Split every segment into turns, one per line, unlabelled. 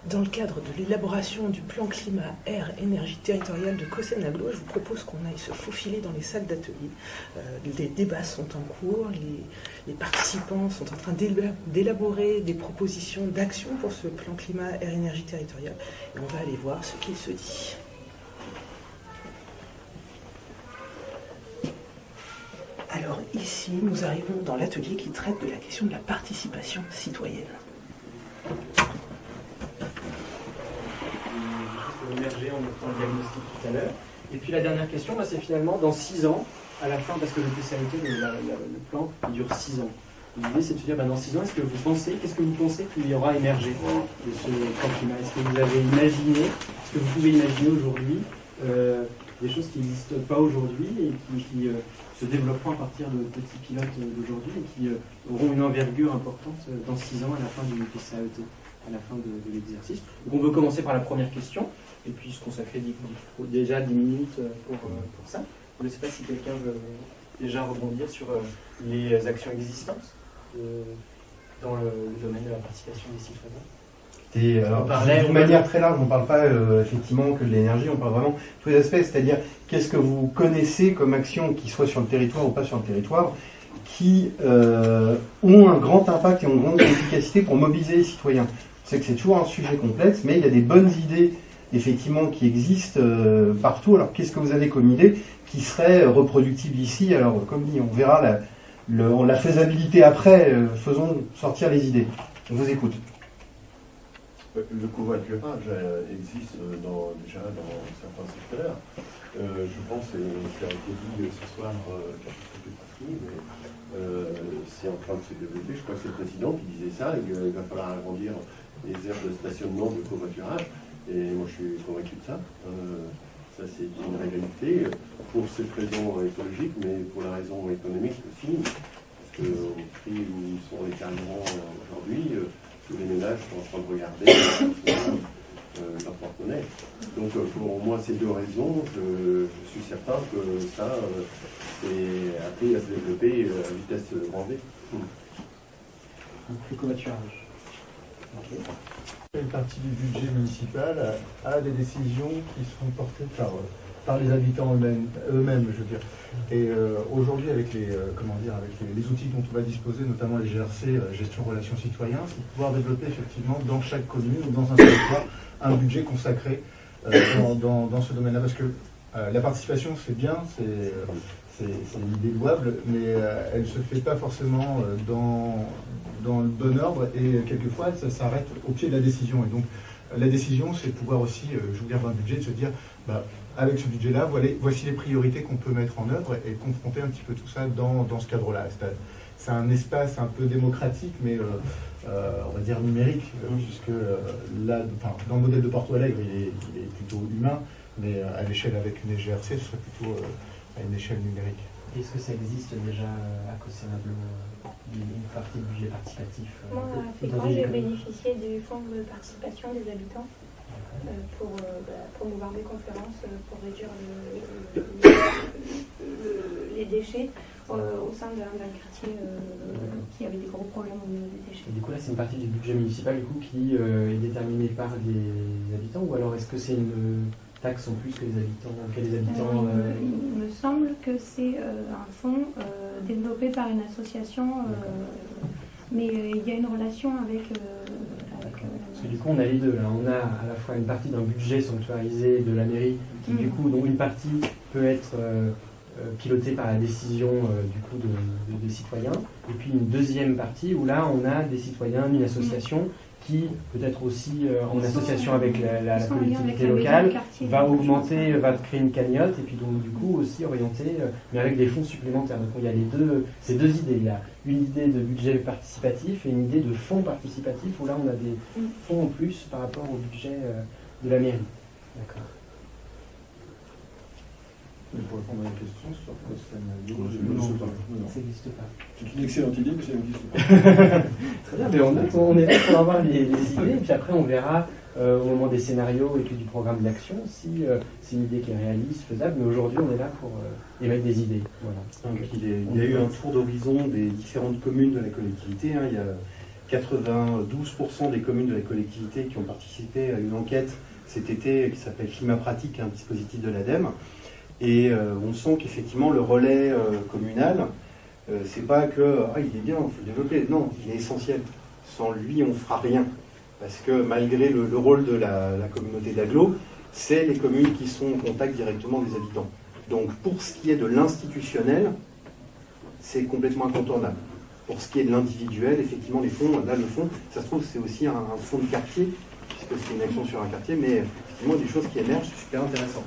Dans le cadre de l'élaboration du plan climat, air, énergie territoriale de Cossen-Aglo, je vous propose qu'on aille se faufiler dans les salles d'atelier. Les débats sont en cours, les participants sont en train d'élaborer des propositions d'action pour ce plan climat, air, énergie territoriale. Et on va aller voir ce qu'il se dit. Alors ici, nous arrivons dans l'atelier qui traite de la question de la participation citoyenne.
Émerger en mettant le diagnostic tout à l'heure. Et puis la dernière question, c'est finalement dans 6 ans, à la fin, parce que le PCAET, le plan, il dure 6 ans. L'idée, c'est de se dire, dans 6 ans, qu'est-ce que vous pensez qu'il y aura émergé de ce plan climat? Est-ce que vous avez imaginé, est-ce que vous pouvez imaginer aujourd'hui des choses qui n'existent pas aujourd'hui et qui se développeront à partir de petits pilotes d'aujourd'hui et qui auront une envergure importante dans 6 ans à la fin du PCAET, à la fin de l'exercice. Donc on veut commencer par la première question et puis se consacrer déjà 10 minutes pour ça. Je ne sais pas si quelqu'un veut déjà rebondir sur les actions existantes dans le domaine de la participation des citoyens.
Et alors, d'une manière très large, on ne parle pas effectivement que de l'énergie, on parle vraiment de tous les aspects, c'est-à-dire qu'est-ce que vous connaissez comme action qui soit sur le territoire ou pas sur le territoire, qui ont un grand impact et ont une grande efficacité pour mobiliser les citoyens. Je sais que c'est toujours un sujet complexe, mais il y a des bonnes idées effectivement qui existent partout. Alors qu'est-ce que vous avez comme idée qui serait reproductible ici? Alors comme dit, on verra la faisabilité après, faisons sortir les idées. On vous écoute.
Le covoiturage existe déjà dans certains secteurs. Je pense, et ça a été dit ce soir partout, mais c'est en train de se développer. Je crois que c'est le président qui disait ça, il va falloir agrandir les aires de stationnement de covoiturage. Et moi, je suis convaincu de ça. Ça, c'est une réalité pour cette raison écologique, mais pour la raison économique aussi. Parce qu'au prix où sont les carburants aujourd'hui, tous les ménages sont en train de regarder leur porte-monnaie. Donc pour moi, ces deux raisons, je suis certain que ça est appelé à se développer à vitesse grand V.
Le covoiturage. Okay.
Une partie du budget municipal a des décisions qui sont portées par les habitants eux-mêmes, je veux dire. Et aujourd'hui, avec les outils dont on va disposer, notamment les GRC, gestion relations citoyens, c'est pouvoir développer effectivement dans chaque commune ou dans un territoire un budget consacré dans ce domaine-là. Parce que la participation, c'est bien, c'est une idée louable, mais elle ne se fait pas forcément dans le bon ordre et quelquefois, ça s'arrête au pied de la décision. Et donc, la décision, c'est pouvoir aussi, je vous dire, un budget, de se dire, avec ce budget-là, voici les priorités qu'on peut mettre en œuvre et confronter un petit peu tout ça dans ce cadre-là. C'est un espace un peu démocratique, mais on va dire numérique, puisque là, dans le modèle de Porto Alegre, il est plutôt humain, mais à l'échelle avec une GRC, ce serait plutôt à une échelle numérique.
Est-ce que ça existe déjà à Cossen-Aglo, une partie du budget participatif?
Moi, effectivement, j'ai bénéficié du fonds de participation des habitants pour promouvoir des conférences pour réduire les déchets au sein d'un quartier qui avait des gros problèmes au niveau des déchets.
Et du coup, là, c'est une partie du budget municipal qui est déterminée par les habitants, ou alors est-ce que c'est une taxe en plus que les habitants
Il me semble que c'est un fonds développé par une association, mais il y a une relation avec
parce que du coup, on a les deux. Là. On a à la fois une partie d'un budget sanctuarisé de la mairie, qui du coup, dont une partie peut être pilotée par la décision des citoyens, et puis une deuxième partie où là, on a des citoyens, une association qui, peut-être aussi en association avec la collectivité locale, va augmenter, va créer une cagnotte, et puis donc du coup aussi orienter, mais avec des fonds supplémentaires. Donc il y a ces deux idées. Il y a une idée de budget participatif et une idée de fonds participatif, où là on a des fonds en plus par rapport au budget de la mairie. D'accord.
Mais pour répondre à la question sur Cossen-Aglo,
Ça n'existe pas.
C'est une excellente idée, mais ça n'existe pas.
Très bien, mais on est là pour avoir les idées, et puis après on verra au moment des scénarios et puis du programme d'action si c'est une idée qui est réaliste, faisable, mais aujourd'hui on est là pour émettre des idées. Voilà.
Donc, il y a eu un tour d'horizon des différentes communes de la collectivité. Il y a 92% des communes de la collectivité qui ont participé à une enquête cet été qui s'appelle Climat Pratique, un dispositif de l'ADEME. Et on sent qu'effectivement le relais communal, c'est pas que il est bien, il faut le développer. Non, il est essentiel. Sans lui, on ne fera rien. Parce que malgré le rôle de la communauté d'agglo, c'est les communes qui sont en contact directement des habitants. Donc pour ce qui est de l'institutionnel, c'est complètement incontournable. Pour ce qui est de l'individuel, effectivement, les fonds, là le fonds, ça se trouve c'est aussi un fonds de quartier, puisque c'est une action sur un quartier, mais effectivement des choses qui émergent, c'est super intéressant.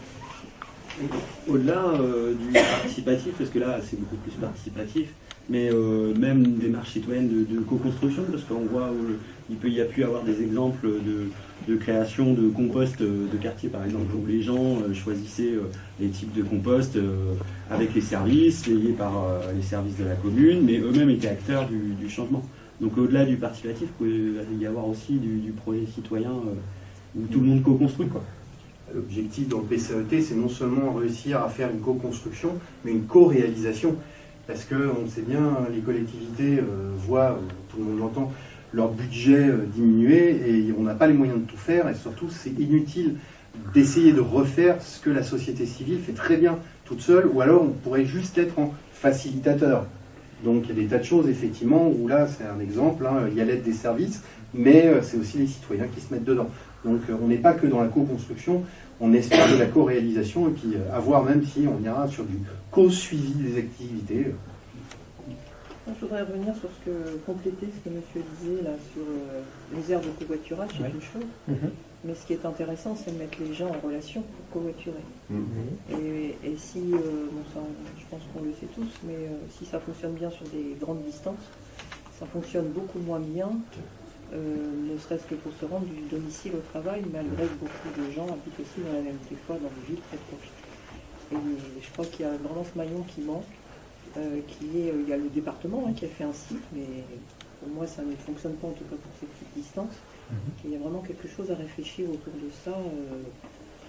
Au-delà du participatif, parce que là c'est beaucoup plus participatif, mais même une démarche citoyenne de co-construction, parce qu'on voit il y a pu y avoir des exemples de création de compost de quartier, par exemple, où les gens choisissaient les types de compost avec les services, payés par les services de la commune, mais eux-mêmes étaient acteurs du changement. Donc au-delà du participatif, il peut y avoir aussi du projet citoyen où tout le monde co-construit, quoi.
L'objectif dans le PCAET, c'est non seulement réussir à faire une co-construction, mais une co-réalisation. Parce qu'on sait bien, les collectivités voient, tout le monde l'entend, leur budget diminuer et on n'a pas les moyens de tout faire. Et surtout, c'est inutile d'essayer de refaire ce que la société civile fait très bien toute seule, ou alors on pourrait juste être en facilitateur. Donc il y a des tas de choses, effectivement, où là, c'est un exemple, hein, il y a l'aide des services, mais c'est aussi les citoyens qui se mettent dedans. Donc on n'est pas que dans la co-construction, on espère de la co-réalisation et puis à voir même si on ira sur du co-suivi des activités.
Je voudrais revenir sur compléter ce que monsieur disait là sur les aires de covoiturage, c'est une chose. Mais ce qui est intéressant, c'est de mettre les gens en relation pour covoiturer. Et si, ça, je pense qu'on le sait tous, mais si ça fonctionne bien sur des grandes distances, ça fonctionne beaucoup moins bien. Ne serait-ce que pour se rendre du domicile au travail, malgré que beaucoup de gens habitent aussi des fois dans des villes très proches. Et je crois qu'il y a vraiment ce maillon qui manque, il y a le département qui a fait un site, mais pour moi ça ne fonctionne pas en tout cas pour ces petites distances. Il y a vraiment quelque chose à réfléchir autour de ça,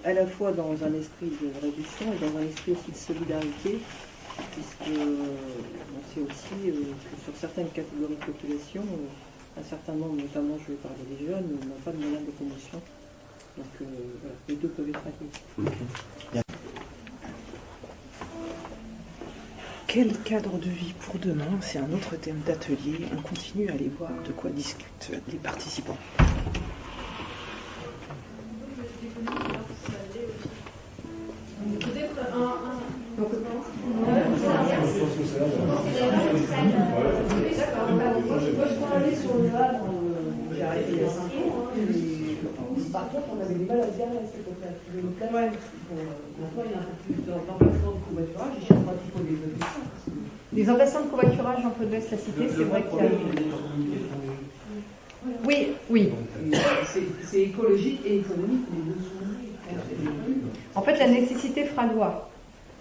à la fois dans un esprit de réduction et dans un esprit aussi de solidarité, puisque on sait aussi que sur certaines catégories de population, un certain nombre, notamment je vais parler des jeunes, n'ont pas de moyens de locomotion. Donc voilà, les deux peuvent être acquis.
Quel cadre de vie pour demain? C'est un autre thème d'atelier. On continue à aller voir de quoi discutent les participants.
Par contre, on avait des mal à se garer à cette époque-là. Maintenant, il y a un peu plus d'emplacements de covoiturage. Ils cherchent un petit peu des ça.
Les emplacements de covoiturage, Jean-Claude West l'a cité, c'est vrai qu'il y a... Oui.
C'est écologique et économique, les deux sont...
En fait, la nécessité fera loi.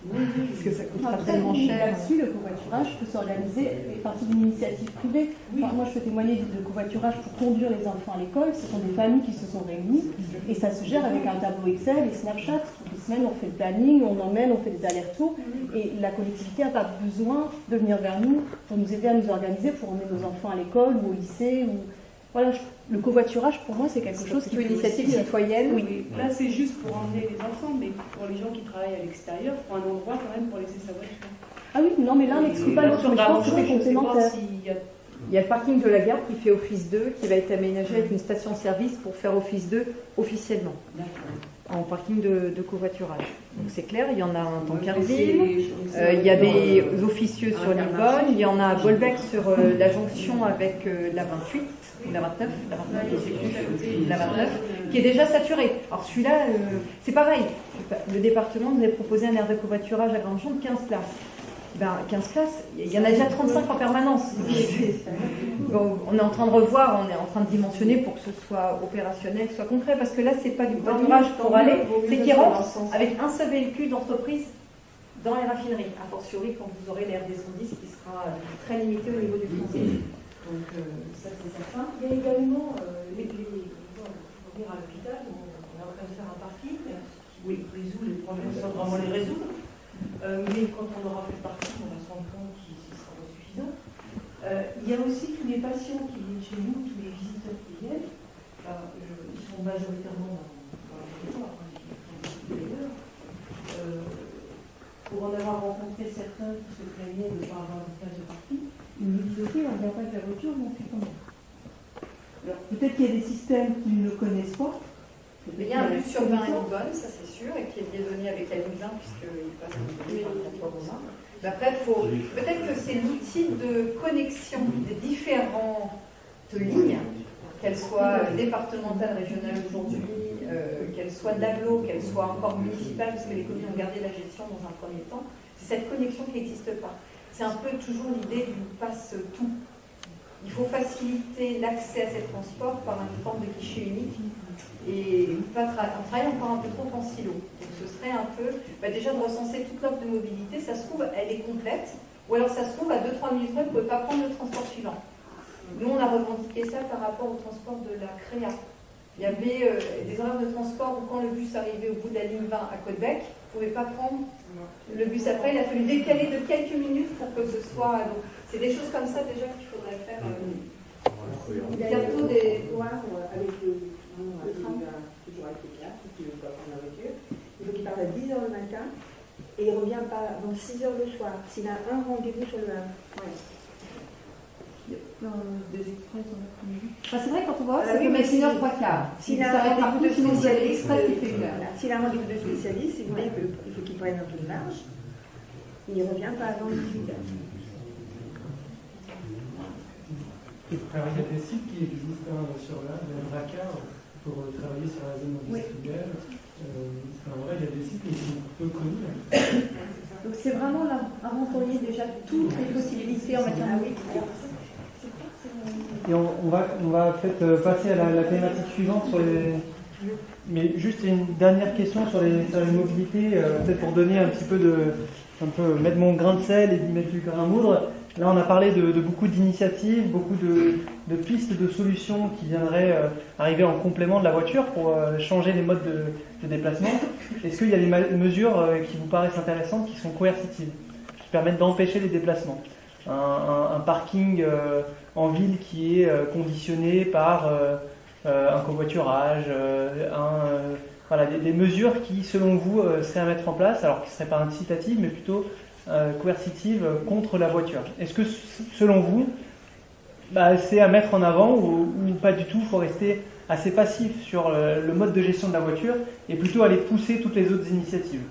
Parce que ça coûtera tellement cher.
Là-dessus, le covoiturage peut s'organiser à partir d'une initiative privée. Enfin, moi, je peux témoigner de covoiturage pour conduire les enfants à l'école. Ce sont des familles qui se sont réunies et ça se gère avec un tableau Excel et Snapchat. Toutes les semaines, on fait le planning, on emmène, on fait des allers-retours et la collectivité n'a pas besoin de venir vers nous pour nous aider à nous organiser, pour emmener nos enfants à l'école ou au lycée. Voilà, le covoiturage, pour moi, c'est quelque chose qui est une initiative citoyenne.
Oui. Là, c'est juste pour emmener les enfants, mais pour les gens qui travaillent à l'extérieur, il faut un endroit quand même pour laisser sa voiture.
Ah oui, non, mais là, on n'exclut pas l'autre, mais je pense que c'est complémentaire.
Il y a le parking de la gare qui fait office 2, qui va être aménagé avec une station-service pour faire office 2 officiellement, en parking de covoiturage. Donc c'est clair, il y en a un dans Carville, il y a des officieux sur Livonne, il y en a à Bolbec sur la jonction avec la 28, la 29, la 29, qui est déjà saturée. Alors celui-là, c'est pareil, le département nous a proposé un aire de covoiturage à Grandchamp de 15 places. 15 places, il y en a déjà 35 en permanence. Bon, on est en train de revoir, on est en train de dimensionner pour que ce soit opérationnel, que ce soit concret, parce que là, c'est pas du covoiturage pour aller, c'est qu'ils rentrent avec un seul véhicule d'entreprise dans les raffineries, a fortiori quand vous aurez l'air des 110 qui sera très limité au niveau du français.
Donc ça, c'est certain. Il y a également venir à l'hôpital, on est en train de faire un parking qui résout les problèmes sans vraiment les résoudre. Mais quand on aura fait le parking, on va se rendre compte qu'il sera pas suffisant. Il y a aussi tous les patients qui viennent chez nous, sont majoritairement dans le territoire, pour en avoir rencontré certains qui se plaignaient de ne pas avoir de place de parking, ils nous disent ok, on ne vient pas avec la voiture, mais on fait comment? Alors peut-être qu'il y a des systèmes qu'ils ne connaissent pas.
Il y a un bus urbain à Nivonne, ça c'est sûr, et qui est liaisonné avec la ligne 20 puisqu'il passe par le transport romain. Mais après, peut-être que c'est l'outil de connexion des différentes lignes, qu'elles soient départementales, régionales aujourd'hui, qu'elles soient d'agglo, qu'elles soient encore municipales, parce que les communes ont gardé la gestion dans un premier temps. C'est cette connexion qui n'existe pas. C'est un peu toujours l'idée du passe-tout. Il faut faciliter l'accès à ces transports par une forme de guichet unique et on travaille encore un peu trop en silo. Donc ce serait un peu, déjà de recenser toute l'offre de mobilité, ça se trouve, elle est complète, ou alors ça se trouve, à 2-3 minutes près, vous ne pouvez pas prendre le transport suivant. Nous, on a revendiqué ça par rapport au transport de la CREA. Il y avait des horaires de transport où quand le bus arrivait au bout de la ligne 20 à Côte-Bec, vous ne pouvez pas prendre le bus après, il a fallu décaler de quelques minutes pour que ce soit... Donc, c'est des choses comme ça déjà qu'il faudrait faire.
Il y a bientôt des couloirs avec le train, toujours avec les gars, qui ne veut pas prendre la voiture. Il faut qu'il parte à 10h le matin et il ne revient pas avant 6h le soir. S'il a un rendez-vous sur le Havre. Ouais. Des express en après-midi.
C'est vrai, quand on va, c'est comme 1h, 3/4.
S'il a un rendez-vous de spécialiste, s'il a un rendez-vous de spécialiste, il faut qu'il prenne un peu de marge. Il ne revient pas avant 18h.
Alors, il y a des sites qui existent sur le Drakkar pour travailler sur la zone industrielle. En vrai, il y a des sites qui sont peu connus.
Donc c'est vraiment inventorier déjà toutes les possibilités en matière de...
Et on va peut-être passer à la thématique suivante sur les... Mais juste une dernière question sur les mobilités, peut-être pour donner un petit peu mettre mon grain de sel et mettre du grain à moudre. Là, on a parlé de beaucoup d'initiatives, beaucoup de pistes, de solutions qui viendraient arriver en complément de la voiture pour changer les modes de déplacement. Est-ce qu'il y a des mesures qui vous paraissent intéressantes, qui sont coercitives, qui permettent d'empêcher les déplacements? Un parking en ville qui est conditionné par un covoiturage, voilà, des mesures qui, selon vous, seraient à mettre en place, alors qui ne seraient pas incitatives, mais plutôt coercitives contre la voiture. Est-ce que, selon vous, c'est à mettre en avant ou pas du tout? Il faut rester assez passif sur le mode de gestion de la voiture et plutôt aller pousser toutes les autres initiatives.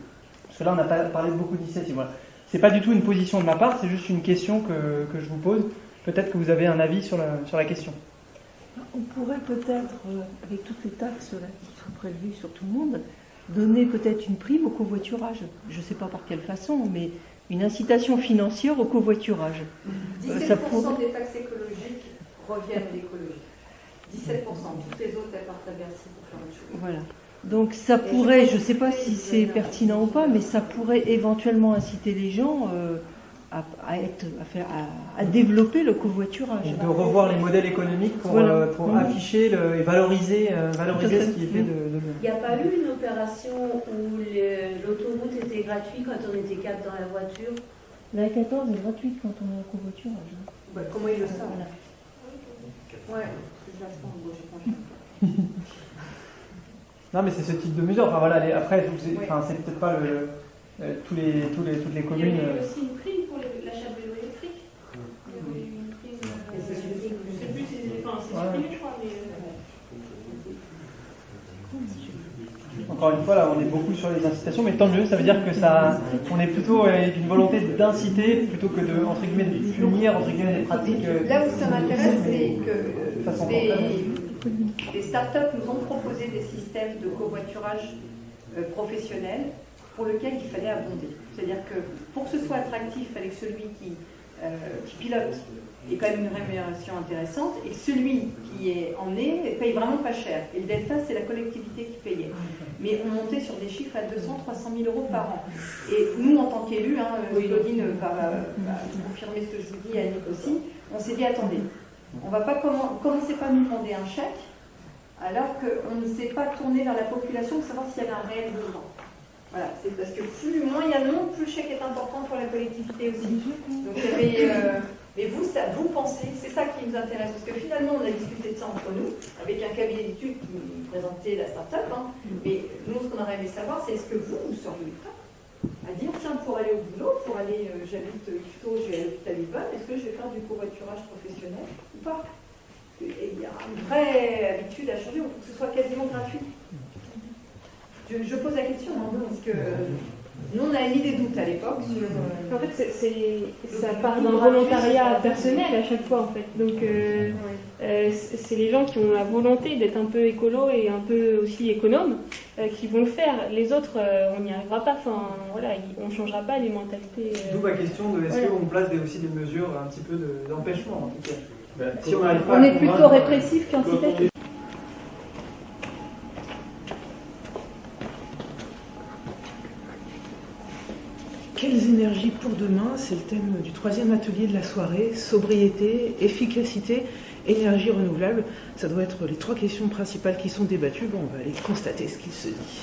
Parce que là, on a parlé de beaucoup d'initiatives. Voilà. C'est pas du tout une position de ma part, c'est juste une question que je vous pose. Peut-être que vous avez un avis sur la question.
On pourrait peut-être, avec toutes les taxes là, qui sont prévues sur tout le monde, donner peut-être une prime au covoiturage. Je ne sais pas par quelle façon, mais une incitation financière au covoiturage.
17% des taxes écologiques reviennent à l'écologie. 17%. Toutes les autres, elles partent à Bercy pour faire autre chose.
Voilà. Donc ça pourrait, je ne sais pas si c'est pertinent ou pas, mais ça pourrait éventuellement inciter les gens à développer le covoiturage.
Et de revoir les modèles économiques pour afficher et valoriser ce qui est fait de...
Il n'y a pas eu une opération où l'autoroute était gratuite quand on était 4 dans la voiture?
La 14 est gratuite quand on est en covoiturage.
Comment ils le savent? Ouais,
Non, mais c'est ce type de mesure. Enfin, voilà, après, c'est peut-être pas toutes les communes.
Il y avait aussi une prime pour l'achat de vélos électriques. Il y avait une prime. Je ne sais plus si c'est supprimé, je crois, mais.
Encore une fois, là, on est beaucoup sur les incitations, mais tant mieux, ça veut dire que on est plutôt avec une volonté d'inciter plutôt que de, entre guillemets, de punir, entre guillemets, des pratiques.
Là où ça m'intéresse, c'est que les startups nous ont proposé des systèmes de covoiturage professionnel pour lesquels il fallait abonder. C'est-à-dire que pour que ce soit attractif, il fallait que celui qui pilote ait quand même une rémunération intéressante et celui qui est emmené paye vraiment pas cher. Et le delta, c'est la collectivité qui payait. Mais on montait sur des chiffres à 200-300 000 euros par an. Et nous, en tant qu'élus, Claudine va confirmer ce que je vous dis, Annick aussi, on s'est dit, attendez, on ne va pas commencer par nous demander un chèque alors qu'on ne s'est pas tourné vers la population pour savoir s'il y avait un réel besoin. Voilà, c'est parce que moins il y a de monde, plus le chèque est important pour la collectivité aussi. Donc il y avait, mais vous pensez, c'est ça qui nous intéresse, parce que finalement on a discuté de ça entre nous, avec un cabinet d'études qui présente invité la start-up, hein. Mais nous, ce qu'on aurait aimé savoir, c'est est-ce que vous seriez prêt à dire, tiens, pour aller au boulot, pour aller, j'habite Yvetot, je vais à l'hôpital Yvonne, est-ce que je vais faire du covoiturage professionnel ou pas? Et il y a une vraie habitude à changer, il faut que ce soit quasiment gratuit. Je pose la question, hein, parce que nous, on a mis des doutes à l'époque.
En fait, ça part d'un volontariat personnel à chaque fois, en fait. Donc, c'est les gens qui ont la volonté d'être un peu écolo et un peu aussi économe qui vont le faire. Les autres, on n'y arrivera pas. Enfin, voilà, on ne changera pas les mentalités.
D'où ma question de est-ce qu'on place aussi des mesures un petit peu d'empêchement, en tout cas. Si
on est plutôt répressif qu'incitatif.
Quelles énergies pour demain? C'est le thème du 3e atelier de la soirée. Sobriété, efficacité, énergie renouvelable. Ça doit être les 3 questions principales qui sont débattues. Bon, on va aller constater ce qu'il se dit.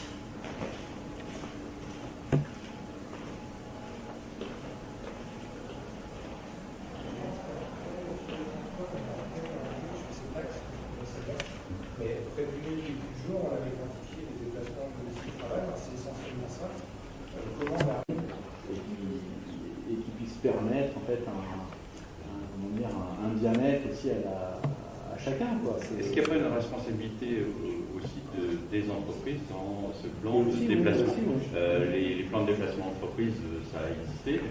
permettre en fait un bien-être aussi à chacun.
Est-ce qu'il n'y a pas une responsabilité aussi des entreprises dans ce plan de déplacement? Les plans de déplacement d'entreprise, ça a existé.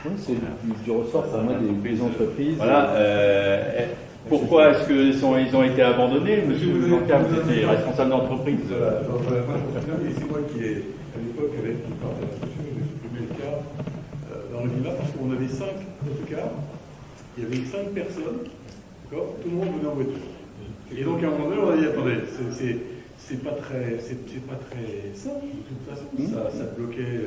Oui, c'est du ressort pour moi des entreprises.
Voilà. Pourquoi est-ce qu'ils ont été abandonnés? Monsieur Blanca, vous étiez responsable d'entreprise.
Voilà, c'est moi qui ai, à l'époque, avec le part de l'association, j'ai supprimé le cas dans le Lima parce qu'on avait 5 autocars, il y avait 5 personnes, d'accord, tout le monde venait en voiture. Et donc à un moment donné, on a dit attendez, c'est pas très simple de toute façon, ça bloquait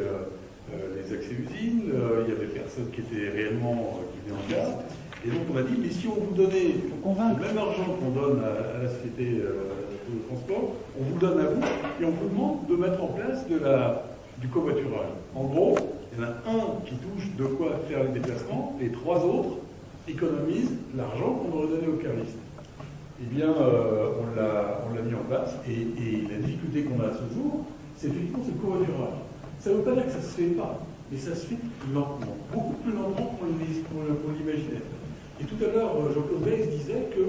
les accès usines, il y avait personne qui était réellement qui venait en gare. Et donc on a dit mais si on vous donnait le même argent qu'on donne à la société de transport, on vous le donne à vous et on vous demande de mettre en place du covoiturage. En gros, il y en a un qui touche de quoi faire les déplacements, et 3 autres économisent l'argent qu'on aurait donné aux caristes. Eh bien, on l'a mis en place, et la difficulté qu'on a à ce jour, c'est effectivement ce covoiturage. Ça ne veut pas dire que ça ne se fait pas, mais ça se fait lentement, beaucoup plus lentement qu'on l'imaginait. Et tout à l'heure, Jean-Claude Weiss disait que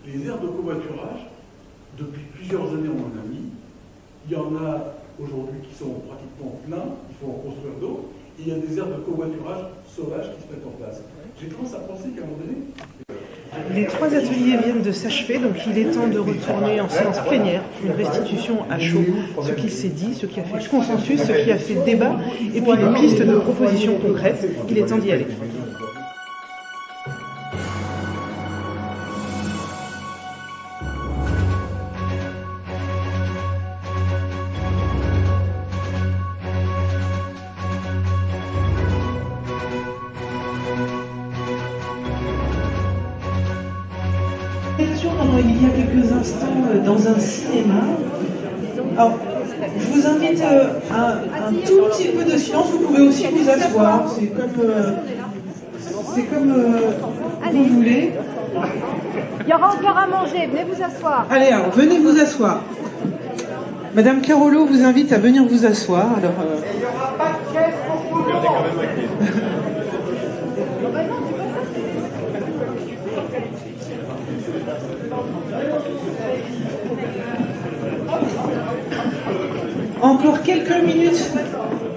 les aires de covoiturage, depuis plusieurs années, on en a mis. Il y en a aujourd'hui qui sont pratiquement pleins, il faut en construire d'autres, et il y a des aires de covoiturage sauvages qui se mettent en place. J'ai tendance à penser qu'à un moment donné...
Les 3 ateliers viennent de s'achever, donc il est temps de retourner en séance plénière, une restitution à chaud, ce qu'il s'est dit, ce qui a fait consensus, ce qui a fait débat, et puis les pistes de propositions concrètes. Il est temps d'y aller. Il y a quelques instants dans un cinéma. Alors, je vous invite à un tout petit peu de silence. Vous pouvez aussi vous asseoir. C'est comme vous voulez.
Il y aura encore à manger. Venez vous asseoir.
Allez, alors, venez vous asseoir. Madame Carolo vous invite à venir vous asseoir. Alors,
Il n'y aura pas de caisse pour tout le monde.
Encore quelques minutes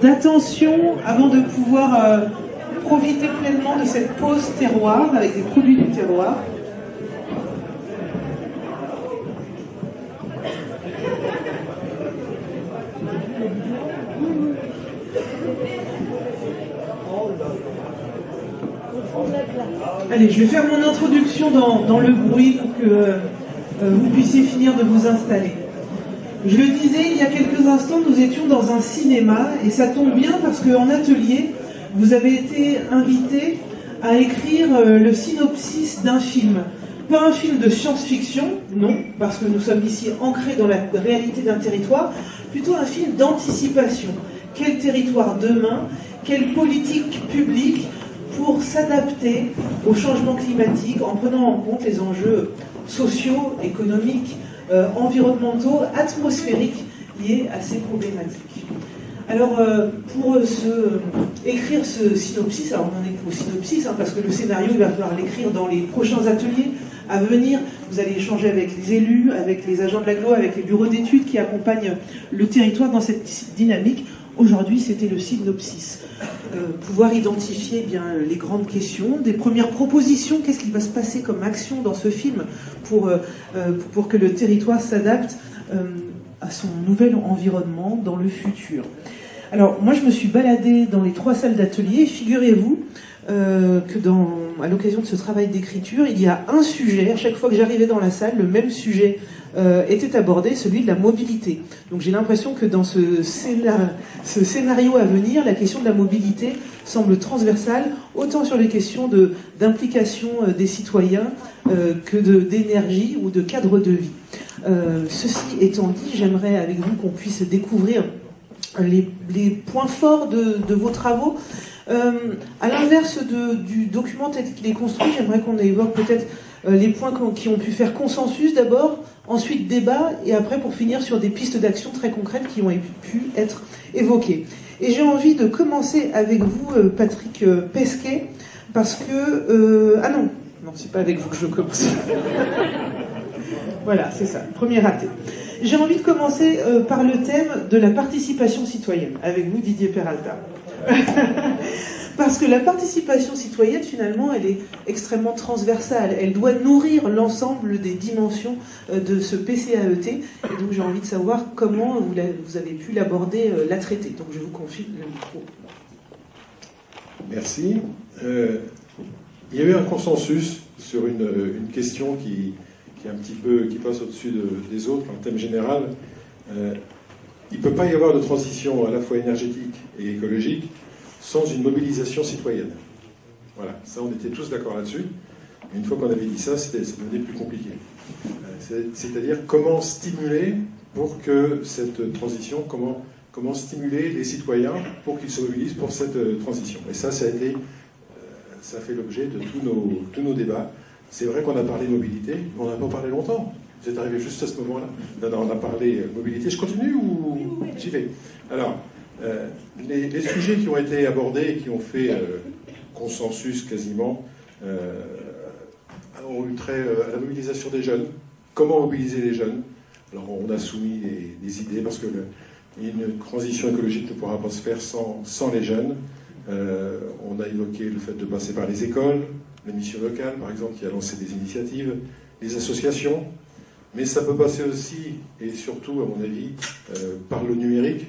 d'attention avant de pouvoir profiter pleinement de cette pause terroir avec des produits du terroir. Allez, je vais faire mon introduction dans le bruit pour que vous puissiez finir de vous installer. Je le disais, il y a quelques instants, nous étions dans un cinéma, et ça tombe bien parce qu'en atelier, vous avez été invité à écrire le synopsis d'un film. Pas un film de science-fiction, non, parce que nous sommes ici ancrés dans la réalité d'un territoire, plutôt un film d'anticipation. Quel territoire demain? Quelle politique publique pour s'adapter au changement climatique en prenant en compte les enjeux sociaux, économiques, environnementaux, atmosphériques liés à ces problématiques. Alors, pour écrire ce synopsis, alors on en est au synopsis, parce que le scénario, il va falloir l'écrire dans les prochains ateliers à venir. Vous allez échanger avec les élus, avec les agents de l'agglo, avec les bureaux d'études qui accompagnent le territoire dans cette dynamique. Aujourd'hui, c'était le synopsis. Pouvoir identifier bien les grandes questions, des premières propositions, qu'est-ce qui va se passer comme action dans ce film pour que le territoire s'adapte à son nouvel environnement dans le futur. Alors, moi, je me suis baladée dans les 3 salles d'atelier. Figurez-vous que à l'occasion de ce travail d'écriture, il y a un sujet. À chaque fois que j'arrivais dans la salle, le même sujet était abordé, celui de la mobilité. Donc, j'ai l'impression que dans ce scénario à venir, la question de la mobilité semble transversale, autant sur les questions d'implication des citoyens que d'énergie ou de cadre de vie. Ceci étant dit, j'aimerais avec vous qu'on puisse découvrir les points forts de vos travaux. À l'inverse du document tel qu'il est construit, j'aimerais qu'on évoque peut-être les points qui ont pu faire consensus d'abord, ensuite débat, et après pour finir sur des pistes d'action très concrètes qui ont pu être évoquées. Et j'ai envie de commencer avec vous, Patrick Pesquet, parce que... ah non, c'est pas avec vous que je commence. Voilà, c'est ça, premier raté. J'ai envie de commencer par le thème de la participation citoyenne, avec vous, Didier Peralta. Parce que la participation citoyenne, finalement, elle est extrêmement transversale. Elle doit nourrir l'ensemble des dimensions de ce PCAET. Et donc, j'ai envie de savoir comment vous avez pu l'aborder, la traiter. Donc, je vous confie le micro.
Merci. Il y a eu un consensus sur une question qui passe au-dessus des autres, un thème général. Il ne peut pas y avoir de transition à la fois énergétique et écologique sans une mobilisation citoyenne. Voilà, ça on était tous d'accord là-dessus. Une fois qu'on avait dit ça, ça devenait plus compliqué. C'est-à-dire comment stimuler pour que cette transition, comment stimuler les citoyens pour qu'ils se mobilisent pour cette transition. Et ça a fait l'objet de tous nos débats. C'est vrai qu'on a parlé mobilité, mais on n'a pas parlé longtemps. Vous êtes arrivé juste à ce moment-là. Non, on a parlé mobilité. Je continue ou j'y vais? Alors, les sujets qui ont été abordés et qui ont fait consensus quasiment ont eu trait à la mobilisation des jeunes. Comment mobiliser les jeunes? Alors, on a soumis des idées parce que une transition écologique ne pourra pas se faire sans les jeunes. On a évoqué le fait de passer par les écoles, les missions locales, par exemple, qui a lancé des initiatives, les associations, mais ça peut passer aussi, et surtout, à mon avis, par le numérique,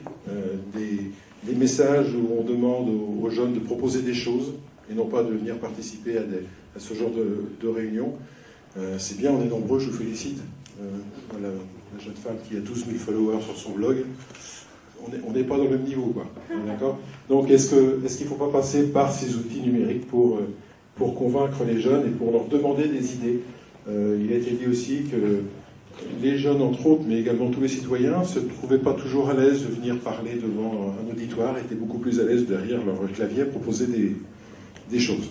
des messages où on demande aux jeunes de proposer des choses, et non pas de venir participer à ce genre de réunions. C'est bien, on est nombreux, je vous félicite. Voilà, la jeune femme qui a 12 000 followers sur son blog, on n'est pas dans le même niveau, quoi. D'accord ? Donc, est-ce qu'il ne faut pas passer par ces outils numériques pour convaincre les jeunes et pour leur demander des idées? Il a été dit aussi que les jeunes, entre autres, mais également tous les citoyens, ne se trouvaient pas toujours à l'aise de venir parler devant un auditoire, étaient beaucoup plus à l'aise derrière leur clavier à proposer des choses.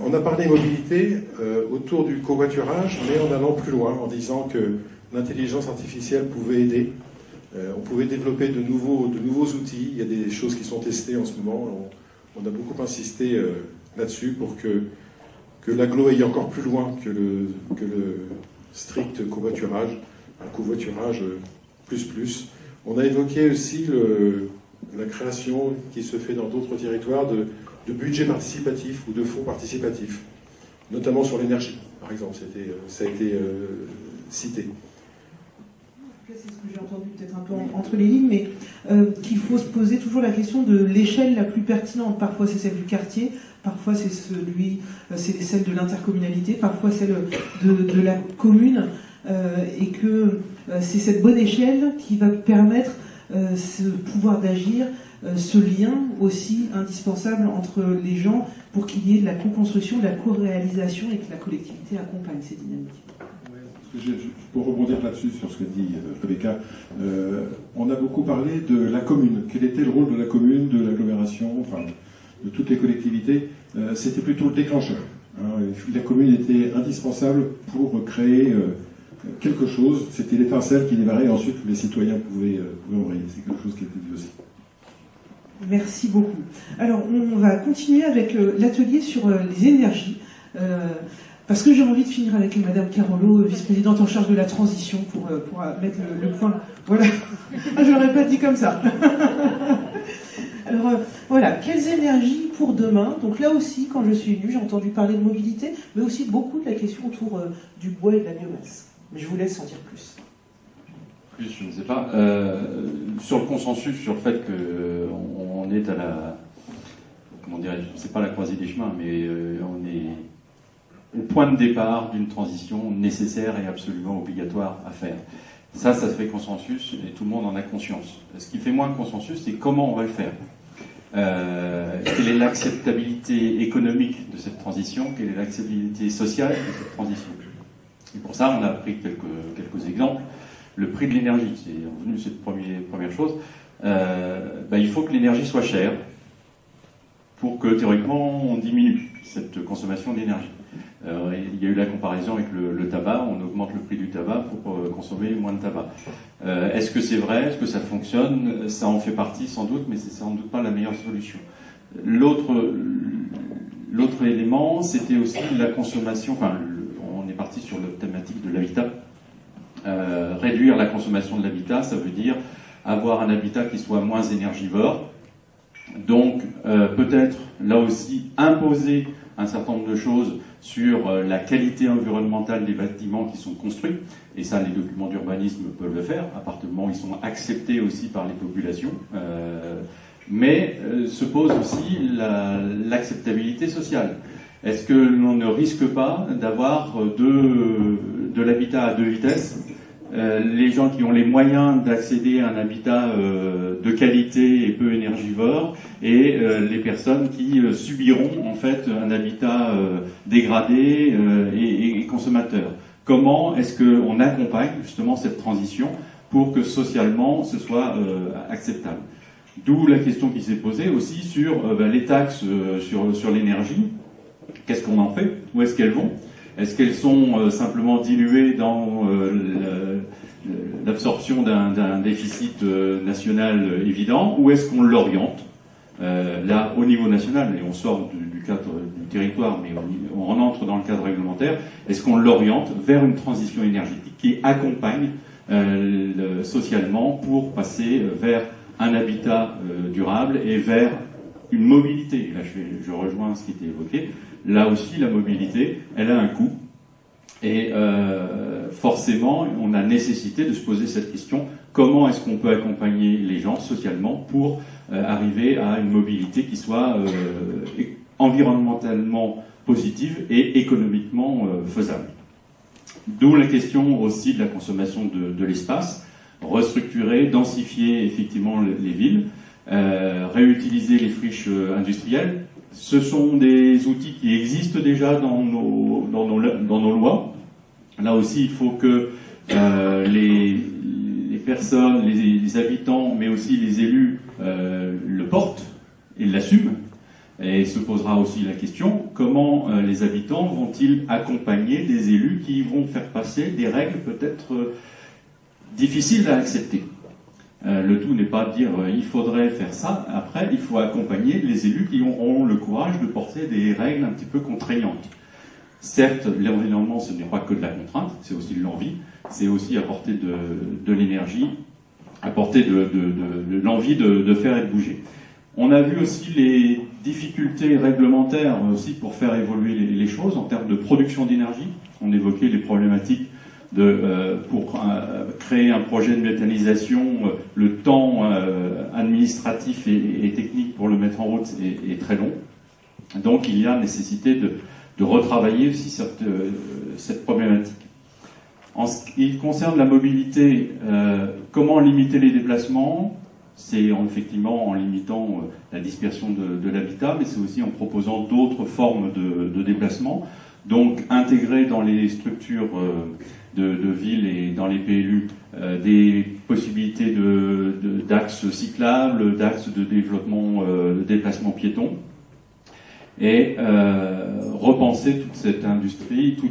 On a parlé mobilité autour du covoiturage, mais en allant plus loin, en disant que l'intelligence artificielle pouvait aider. On pouvait développer de nouveaux outils. Il y a des choses qui sont testées en ce moment. On a beaucoup insisté là-dessus pour que l'agglo aille encore plus loin que le strict covoiturage, un covoiturage plus. On a évoqué aussi la création qui se fait dans d'autres territoires de budgets participatifs ou de fonds participatifs, notamment sur l'énergie, par exemple. Ça a été cité.
C'est ce que j'ai entendu peut-être un peu entre les lignes, mais qu'il faut se poser toujours la question de l'échelle la plus pertinente. Parfois c'est celle du quartier, parfois c'est celle de l'intercommunalité, parfois celle de la commune, et que c'est cette bonne échelle qui va permettre ce pouvoir d'agir, ce lien aussi indispensable entre les gens pour qu'il y ait de la co-construction, de la co-réalisation et que la collectivité accompagne ces dynamiques.
Pour rebondir là-dessus, sur ce que dit Rebecca, on a beaucoup parlé de la commune. Quel était le rôle de la commune, de l'agglomération, enfin, de toutes les collectivités? C'était plutôt le déclencheur. La commune était indispensable pour créer quelque chose, c'était l'étincelle qui démarrait et ensuite les citoyens pouvaient embrayer. C'est quelque chose qui a été dit aussi.
Merci beaucoup. Alors, on va continuer avec l'atelier sur les énergies, parce que j'ai envie de finir avec Madame Carolo, vice-présidente en charge de la transition, pour mettre le point. Voilà. Ah, je l'aurais pas dit comme ça. Alors, voilà, quelles énergies pour demain? Donc là aussi, quand je suis venue, j'ai entendu parler de mobilité, mais aussi beaucoup de la question autour du bois et de la biomasse. Mais je vous laisse en dire plus.
Plus, je ne sais pas. Sur le consensus, sur le fait qu'on est à la... Comment dirais-je? C'est pas la croisée des chemins, mais on est au point de départ d'une transition nécessaire et absolument obligatoire à faire. Ça se fait consensus et tout le monde en a conscience. Ce qui fait moins de consensus, c'est comment on va le faire. Quelle est l'acceptabilité économique de cette transition? Quelle est l'acceptabilité sociale de cette transition? Et pour ça, on a pris quelques exemples. Le prix de l'énergie, c'est revenu cette première chose. Il faut que l'énergie soit chère pour que, théoriquement, on diminue cette consommation d'énergie. Il y a eu la comparaison avec le tabac, on augmente le prix du tabac pour consommer moins de tabac. Est-ce que c'est vrai? Est-ce que ça fonctionne? Ça en fait partie sans doute, mais c'est sans doute pas la meilleure solution. L'autre élément, c'était aussi la consommation, on est parti sur la thématique de l'habitat. Réduire la consommation de l'habitat, ça veut dire avoir un habitat qui soit moins énergivore. Donc, peut-être, là aussi, imposer un certain nombre de choses sur la qualité environnementale des bâtiments qui sont construits. Et ça, les documents d'urbanisme peuvent le faire. Appartements, ils sont acceptés aussi par les populations. Mais se pose aussi l'acceptabilité sociale. Est-ce que l'on ne risque pas d'avoir de l'habitat à deux vitesses? Les gens qui ont les moyens d'accéder à un habitat de qualité et peu énergivore, et les personnes qui subiront en fait un habitat dégradé et consommateur. Comment est-ce qu'on accompagne justement cette transition pour que socialement ce soit acceptable? D'où la question qui s'est posée aussi sur les taxes sur l'énergie. Qu'est-ce qu'on en fait? Où est-ce qu'elles vont? Est-ce qu'elles sont simplement diluées dans l'absorption d'un déficit national évident, ou est-ce qu'on l'oriente là au niveau national, et on sort du cadre du territoire, mais on entre dans le cadre réglementaire? Est-ce qu'on l'oriente vers une transition énergétique qui accompagne socialement pour passer vers un habitat durable et vers une mobilité? Et là, je rejoins ce qui était évoqué. Là aussi, la mobilité, elle a un coût. Et forcément, on a nécessité de se poser cette question. Comment est-ce qu'on peut accompagner les gens socialement pour arriver à une mobilité qui soit environnementalement positive et économiquement faisable? D'où la question aussi de la consommation de l'espace. Restructurer, densifier effectivement les villes, réutiliser les friches industrielles. Ce sont des outils qui existent déjà dans nos lois. Là aussi, il faut que les personnes, les habitants, mais aussi les élus le portent et l'assument. Et se posera aussi la question, comment les habitants vont-ils accompagner des élus qui vont faire passer des règles peut-être difficiles à accepter? Le tout n'est pas de dire il faudrait faire ça. Après, il faut accompagner les élus qui auront le courage de porter des règles un petit peu contraignantes. Certes, l'environnement, ce n'est pas que de la contrainte, c'est aussi de l'envie, c'est aussi apporter de l'énergie, apporter de l'envie de faire et de bouger. On a vu aussi les difficultés réglementaires aussi pour faire évoluer les choses en termes de production d'énergie. On évoquait les problématiques pour créer un projet de méthanisation, le temps administratif et technique pour le mettre en route est très long. Donc il y a nécessité de retravailler aussi cette problématique. En ce qui concerne la mobilité, comment limiter les déplacements? C'est effectivement en limitant la dispersion de l'habitat, mais c'est aussi en proposant d'autres formes de déplacement. Donc intégrer dans les structures de ville et dans les PLU des possibilités d'axes cyclables, d'axes de développement, de déplacement piéton. et repenser toute cette industrie, tout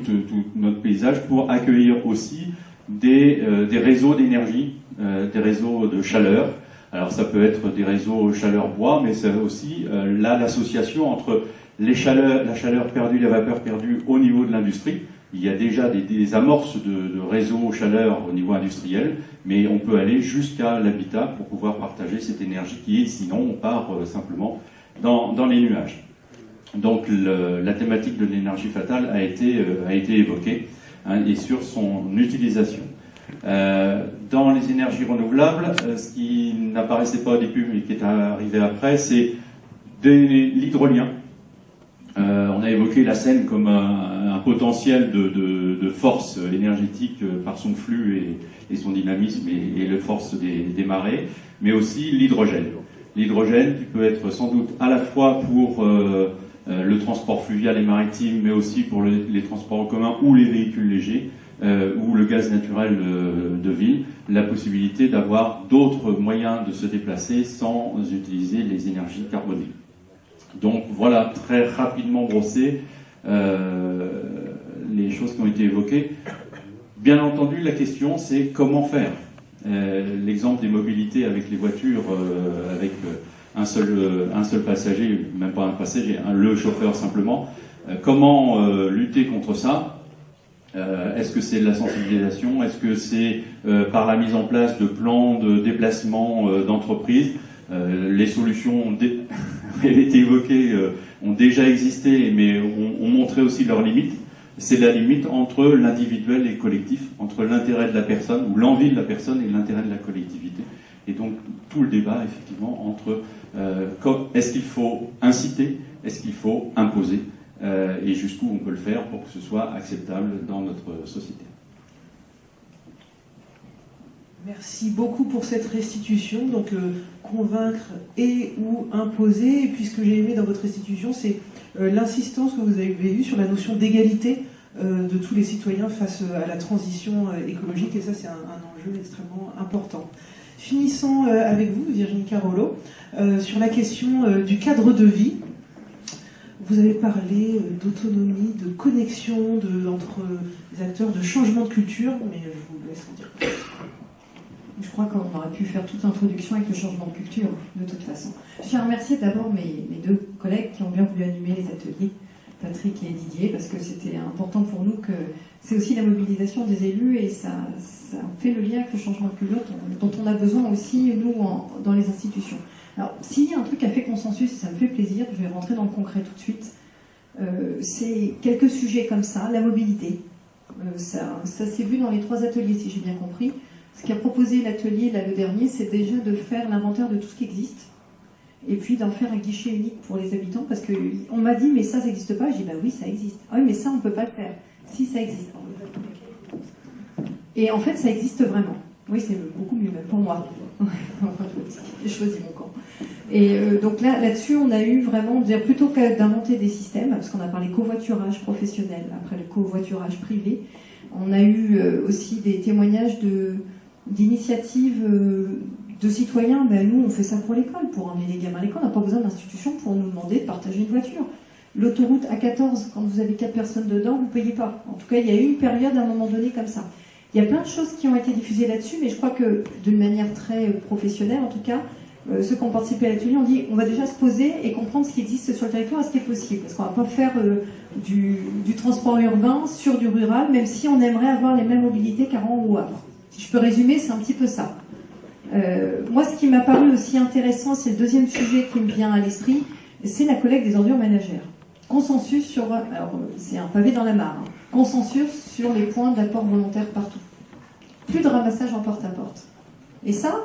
notre paysage pour accueillir aussi des réseaux d'énergie, des réseaux de chaleur. Alors ça peut être des réseaux chaleur-bois, mais c'est aussi là l'association entre la chaleur perdue, la vapeur perdue au niveau de l'industrie. Il y a déjà des amorces de réseaux chaleur au niveau industriel, mais on peut aller jusqu'à l'habitat pour pouvoir partager cette énergie qui est, sinon on part simplement dans les nuages. Donc la thématique de l'énergie fatale a été évoquée, hein, et sur son utilisation. Dans les énergies renouvelables, ce qui n'apparaissait pas au début mais qui est arrivé après, c'est l'hydrolien. On a évoqué la Seine comme un potentiel de force énergétique par son flux et son dynamisme et la force des marées, mais aussi l'hydrogène. L'hydrogène qui peut être sans doute à la fois pour le transport fluvial et maritime, mais aussi pour les transports en commun ou les véhicules légers, ou le gaz naturel de ville, la possibilité d'avoir d'autres moyens de se déplacer sans utiliser les énergies carbonées. Donc voilà, très rapidement brossé les choses qui ont été évoquées. Bien entendu, la question c'est comment faire. L'exemple des mobilités avec les voitures, avec un seul passager, même pas un passager, le chauffeur simplement. Comment lutter contre ça? Est-ce que c'est de la sensibilisation? Est-ce que c'est par la mise en place de plans de déplacement d'entreprises? Les solutions ont été évoquées, ont déjà existé, mais ont montré aussi leurs limites. C'est la limite entre l'individuel et le collectif, entre l'intérêt de la personne, ou l'envie de la personne et l'intérêt de la collectivité. Et donc tout le débat, effectivement, entre est-ce qu'il faut inciter, est-ce qu'il faut imposer, et jusqu'où on peut le faire pour que ce soit acceptable dans notre société.
Merci beaucoup pour cette restitution. Donc convaincre et ou imposer. Et puis ce que j'ai aimé dans votre restitution, c'est l'insistance que vous avez eue sur la notion d'égalité de tous les citoyens face à la transition écologique. Et ça, c'est un enjeu extrêmement important. Finissons avec vous, Virginie Carollo, sur la question du cadre de vie. Vous avez parlé d'autonomie, de connexion entre les acteurs, de changement de culture, mais je vous laisse en dire plus.
Je crois qu'on aurait pu faire toute l'introduction avec le changement de culture, de toute façon. Je tiens à remercier d'abord mes deux collègues qui ont bien voulu animer les ateliers, Patrick et Didier, parce que c'était important pour nous que c'est aussi la mobilisation des élus et ça fait le lien avec le changement de culture dont on a besoin aussi, nous, dans les institutions. Alors, s'il y a un truc qui a fait consensus, et ça me fait plaisir, je vais rentrer dans le concret tout de suite, c'est quelques sujets comme ça, la mobilité. Ça s'est vu dans les 3 ateliers, si j'ai bien compris. Ce qu'a proposé l'atelier, là, le dernier, c'est déjà de faire l'inventaire de tout ce qui existe, et puis d'en faire un guichet unique pour les habitants, parce qu'on m'a dit, mais ça n'existe pas. Je dis, bah oui, ça existe. Ah oui, mais ça, on ne peut pas le faire. Si, ça existe. Et en fait, ça existe vraiment. Oui, c'est beaucoup mieux, même pour moi. J'ai choisi mon camp. Et donc là-dessus, on a eu vraiment, plutôt que d'inventer des systèmes, parce qu'on a parlé covoiturage professionnel, après le covoiturage privé, on a eu aussi des témoignages d'initiatives de citoyens. Ben, nous, on fait ça pour l'école, pour emmener les gamins à l'école. On n'a pas besoin d'institutions pour nous demander de partager une voiture. L'autoroute A14, quand vous avez 4 personnes dedans, vous ne payez pas. En tout cas, il y a eu une période à un moment donné comme ça. Il y a plein de choses qui ont été diffusées là-dessus, mais je crois que d'une manière très professionnelle, en tout cas, ceux qui ont participé à l'atelier ont dit on va déjà se poser et comprendre ce qui existe sur le territoire et ce qui est possible. Parce qu'on ne va pas faire du transport urbain sur du rural, même si on aimerait avoir les mêmes mobilités qu'à Rouen ou Havre. Si je peux résumer, c'est un petit peu ça. Moi, ce qui m'a paru aussi intéressant, c'est le deuxième sujet qui me vient à l'esprit, c'est la collecte des ordures ménagères. Consensus sur... Alors, c'est un pavé dans la mare. Hein. Consensus sur les points d'apport volontaire partout. Plus de ramassage en porte-à-porte. Et ça,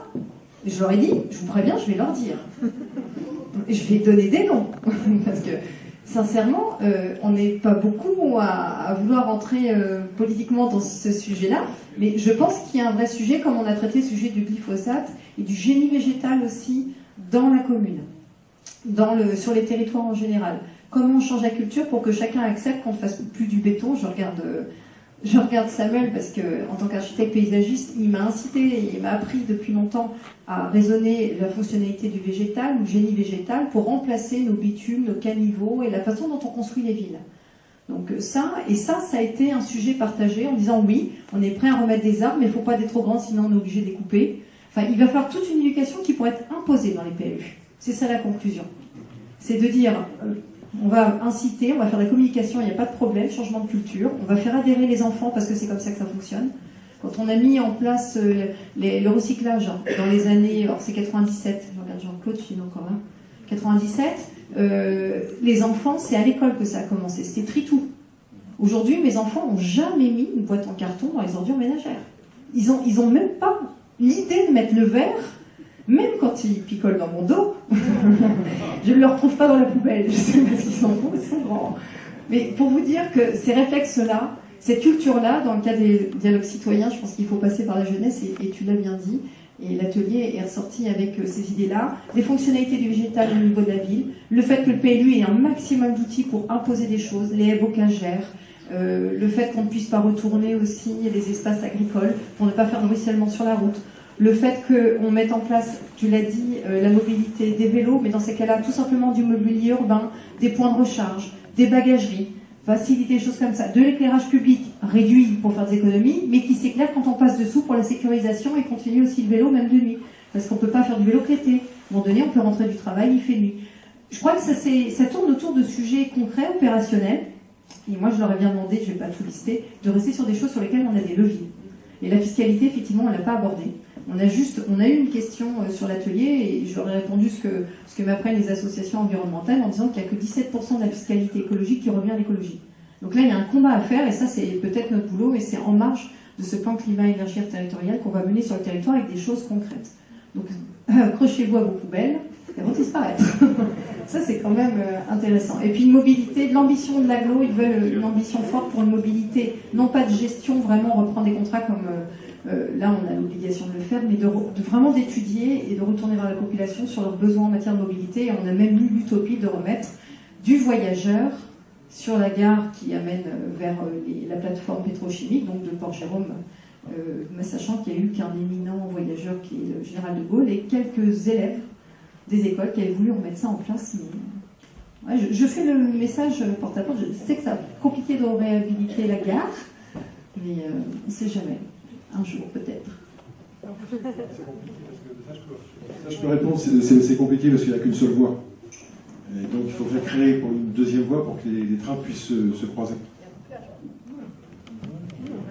je leur ai dit, je vous préviens, je vais leur dire. Je vais donner des noms. Parce que, sincèrement, on n'est pas beaucoup à vouloir entrer politiquement dans ce sujet-là. Mais je pense qu'il y a un vrai sujet, comme on a traité le sujet du glyphosate et du génie végétal aussi dans la commune, sur les territoires en général. Comment on change la culture pour que chacun accepte qu'on ne fasse plus du béton. Je regarde je regarde Samuel parce que, en tant qu'architecte paysagiste, il m'a incité et il m'a appris depuis longtemps à raisonner la fonctionnalité du végétal, ou génie végétal, pour remplacer nos bitumes, nos caniveaux et la façon dont on construit les villes. Donc ça a été un sujet partagé en disant oui, on est prêt à remettre des arbres, mais il ne faut pas des trop grands, sinon on est obligé de les couper. Enfin, il va falloir toute une éducation qui pourrait être imposée dans les PLU. C'est ça la conclusion. C'est de dire, on va inciter, on va faire de la communication, il n'y a pas de problème, changement de culture, on va faire adhérer les enfants parce que c'est comme ça que ça fonctionne. Quand on a mis en place le recyclage dans les années, alors c'est 97, je regarde Jean-Claude, je suis encore là, 97, les enfants, c'est à l'école que ça a commencé, c'était Tritou. Aujourd'hui, mes enfants n'ont jamais mis une boîte en carton dans les ordures ménagères. Ils ont même pas l'idée de mettre le verre, même quand ils picolent dans mon dos, je ne le retrouve pas dans la poubelle, je sais pas ce qu'ils en font, ils sont grands. Mais pour vous dire que ces réflexes-là, cette culture-là, dans le cas des dialogues citoyens, je pense qu'il faut passer par la jeunesse, et tu l'as bien dit, et l'atelier est ressorti avec ces idées-là, les fonctionnalités du végétal au niveau de la ville, le fait que le PLU ait un maximum d'outils pour imposer des choses, les haies bocagères, le fait qu'on ne puisse pas retourner aussi les espaces agricoles pour ne pas faire de ruissellement sur la route, le fait qu'on mette en place, tu l'as dit, la mobilité des vélos, mais dans ces cas-là, tout simplement du mobilier urbain, des points de recharge, des bagageries, faciliter des choses comme ça, de l'éclairage public réduit pour faire des économies, mais qui s'éclaire quand on passe dessous pour la sécurisation et continuer aussi le vélo même de nuit. Parce qu'on ne peut pas faire du vélo l'été. À un moment donné, on peut rentrer du travail, il fait nuit. Je crois que ça tourne autour de sujets concrets, opérationnels. Et moi, je leur ai bien demandé, je ne vais pas tout lister, de rester sur des choses sur lesquelles on a des leviers. Et la fiscalité, effectivement, on ne l'a pas abordée. On a eu une question sur l'atelier et je leur ai répondu ce que m'apprennent les associations environnementales en disant qu'il n'y a que 17% de la fiscalité écologique qui revient à l'écologie. Donc là, il y a un combat à faire et ça, c'est peut-être notre boulot, mais c'est en marge de ce plan climat-énergie territorial qu'on va mener sur le territoire avec des choses concrètes. Donc, accrochez-vous à vos poubelles, elles vont disparaître. Ça, c'est quand même intéressant. Et puis une mobilité, de l'ambition de l'agglo, ils veulent une ambition forte pour une mobilité, non pas de gestion, vraiment reprendre des contrats comme... là, on a l'obligation de le faire, mais de vraiment d'étudier et de retourner vers la population sur leurs besoins en matière de mobilité. Et on a même eu l'utopie de remettre du voyageur sur la gare qui amène vers la plateforme pétrochimique, donc de Port-Jérôme, sachant qu'il y a eu qu'un éminent voyageur qui est le général de Gaulle et quelques élèves des écoles qui avaient voulu remettre ça en place. Mais... ouais, je fais le message porte-à-porte. Je sais que c'est compliqué de réhabiliter la gare, mais on ne sait jamais. Un jour, peut-être.
Ça, je peux répondre, c'est compliqué parce qu'il n'y a qu'une seule voie. Et donc, il faudrait créer pour une deuxième voie pour que les trains puissent se croiser.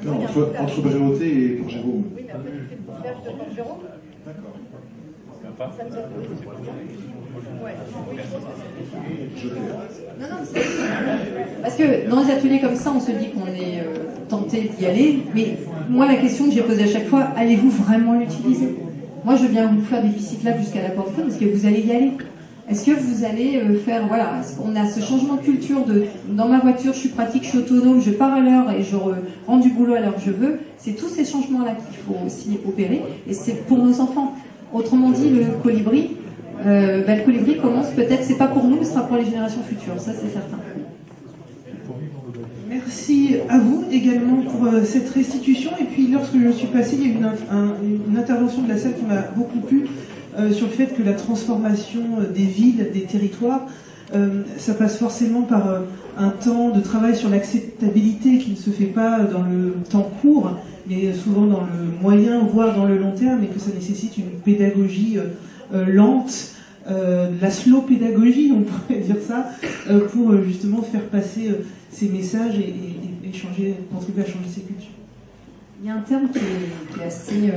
Non, entre Bréauté et Port-Jérôme.
Oui, mais après, tu fais le village de Port-Jérôme.
D'accord.
Ça nous a posé ouais. Parce que dans les ateliers comme ça, on se dit qu'on est tenté d'y aller, mais moi, la question que j'ai posée à chaque fois, allez-vous vraiment l'utiliser? Moi, je viens vous faire des pistes cyclables jusqu'à la porte d'entrée, est-ce que vous allez y aller? Est-ce que vous allez faire, voilà, on a ce changement de culture de, dans ma voiture, je suis pratique, je suis autonome, je pars à l'heure et je rends du boulot à l'heure que je veux. C'est tous ces changements-là qu'il faut aussi opérer, et c'est pour nos enfants. Autrement dit, le colibri commence peut-être, c'est pas pour nous, mais ce sera pour les générations futures, ça c'est certain.
Merci à vous également pour cette restitution. Et puis lorsque je suis passée, il y a eu une intervention de la salle qui m'a beaucoup plu sur le fait que la transformation des villes, des territoires, ça passe forcément par un temps de travail sur l'acceptabilité qui ne se fait pas dans le temps court, mais souvent dans le moyen, voire dans le long terme, et que ça nécessite une pédagogie lente, de la slow pédagogie, on pourrait dire ça, pour justement faire passer ces messages et contribuer à changer ces cultures.
Il y a un terme qui est assez... je ne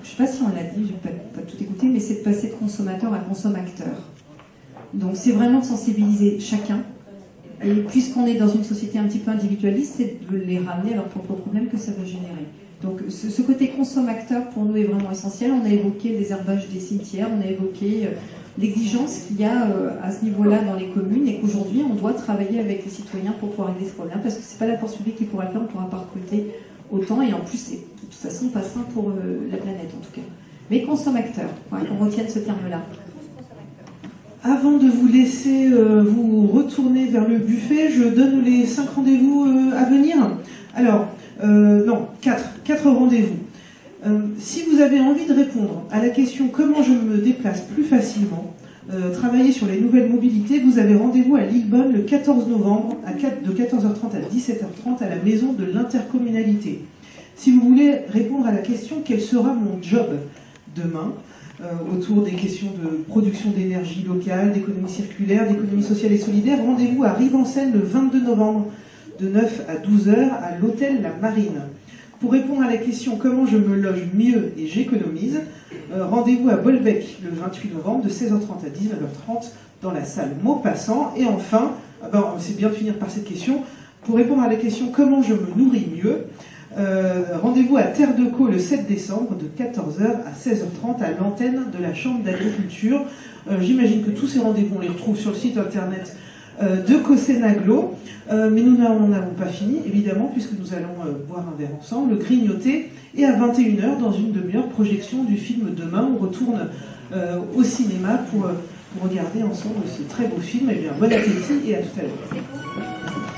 sais pas si on l'a dit, je n'ai pas tout écouté, mais c'est de passer de consommateur à consommateur. Donc c'est vraiment de sensibiliser chacun. Et puisqu'on est dans une société un petit peu individualiste, c'est de les ramener à leurs propres problèmes que ça va générer. Donc ce côté consommateur pour nous est vraiment essentiel. On a évoqué le désherbage des cimetières, on a évoqué l'exigence qu'il y a à ce niveau-là dans les communes et qu'aujourd'hui on doit travailler avec les citoyens pour pouvoir régler ce problème parce que c'est pas la force publique qui pourra le faire, on ne pourra pas recruter autant et en plus c'est de toute façon pas sain pour la planète en tout cas. Mais consommateur, qu'on retienne ce terme-là.
Avant de vous laisser vous retourner vers le buffet, je donne les 5 rendez-vous à venir. Alors, non, 4 rendez-vous. Si vous avez envie de répondre à la question comment je me déplace plus facilement, travailler sur les nouvelles mobilités, vous avez rendez-vous à Lillebonne le 14 novembre de 14h30 à 17h30 à la maison de l'intercommunalité. Si vous voulez répondre à la question quel sera mon job demain, autour des questions de production d'énergie locale, d'économie circulaire, d'économie sociale et solidaire, rendez-vous à Rive-en-Seine le 22 novembre de 9 à 12h à l'hôtel La Marine. Pour répondre à la question comment je me loge mieux et j'économise, rendez-vous à Bolbec le 28 novembre de 16h30 à 19h30 dans la salle Maupassant. Et enfin, c'est bien de finir par cette question, pour répondre à la question comment je me nourris mieux, rendez-vous à Terre de Caux le 7 décembre de 14h à 16h30 à l'antenne de la Chambre d'agriculture. J'imagine que tous ces rendez-vous, on les retrouve sur le site internet de Cossenaglo, mais nous n'en avons pas fini, évidemment, puisque nous allons boire un verre ensemble, grignoter, et à 21h, dans une demi-heure, projection du film Demain, on retourne au cinéma pour regarder ensemble ce très beau film. Eh bien, bon appétit et à tout à l'heure.